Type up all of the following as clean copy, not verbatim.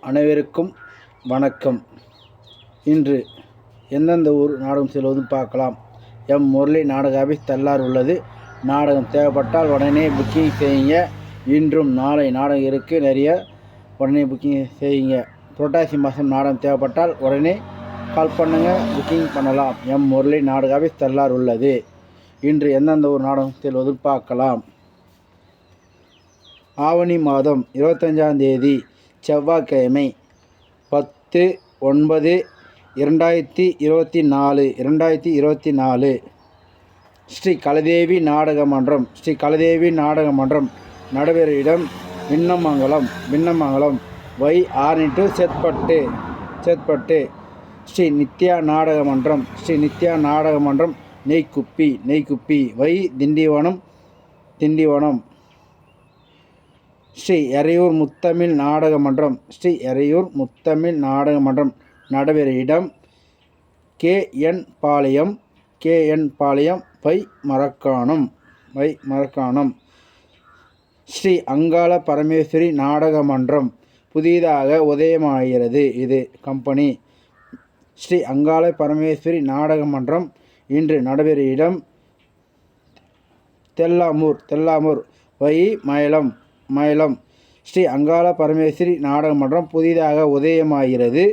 அனைவருக்கும் வணக்கம். இன்று எந்தெந்த ஊர் நாடகம் செல்வதும் பார்க்கலாம். எம் முரளி நாடக ஆஃபீஸ் தள்ளார் உள்ளது. நாடகம் தேவைப்பட்டால் உடனே புக்கிங் செய்யுங்க. இன்றும் நாளை நாடகம் இருக்குது, நிறைய உடனே புக்கிங் செய்யுங்க. புரட்டாசி மாதம் நாடகம் தேவைப்பட்டால் உடனே கால் பண்ணுங்கள், புக்கிங் பண்ணலாம். எம் முரளி நாடக ஆஃபீஸ் தள்ளார் உள்ளது. இன்று எந்தெந்த ஊர் நாடகம் செல்வதும் பார்க்கலாம். ஆவணி மாதம் 25ஆம் தேதி செவ்வாய்க்கிழமை 10/9/2024 ஸ்ரீ கலதேவி நாடக மன்றம் நடைபெறும் இடம் விண்ணமங்கலம் Y/R சேத்பட்டு. ஸ்ரீ நித்யா நாடக மன்றம் நெய்க்குப்பி Y திண்டிவனம். ஸ்ரீ எறையூர் முத்தமிழ் நாடக மன்றம் நடைபெறும் இடம் KN பாளையம் Y மரக்காணம். ஸ்ரீ அங்காள பரமேஸ்வரி நாடக மன்றம் புதிதாக உதயமாகிறது. இது கம்பெனி. ஸ்ரீ அங்காள பரமேஸ்வரி நாடக மன்றம் இன்று நடைபெறும் இடம் தெல்லாமூர் Y மயிலம். ஸ்ரீ அங்காள பரமேஸ்வரி நாடக மன்றம் புதிதாக உதயமாகிறது.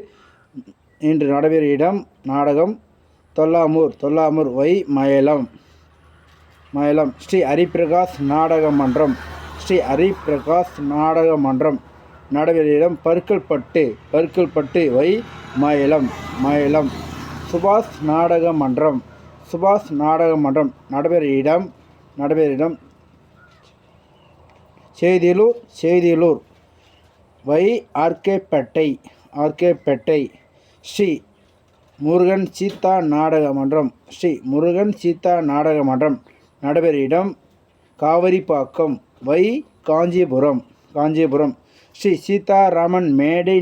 இன்று நடைபெறும் இடம் நாடகம் தொல்லாமூர் Y மயிலம். ஸ்ரீ ஹரிபிரகாஷ் நாடக மன்றம் நடைபெறும் இடம் பருக்கல்பட்டு Y மயிலம். சுபாஷ் நாடக மன்றம் நடைபெறும் இடம் செய்திலூர் Y ஆர்கேப்பேட்டை. ஸ்ரீ முருகன் சீதா நாடக மன்றம் நடைபெறும் இடம் காவிரிப்பாக்கம் Y காஞ்சிபுரம். ஸ்ரீ சீதாராமன் மேடை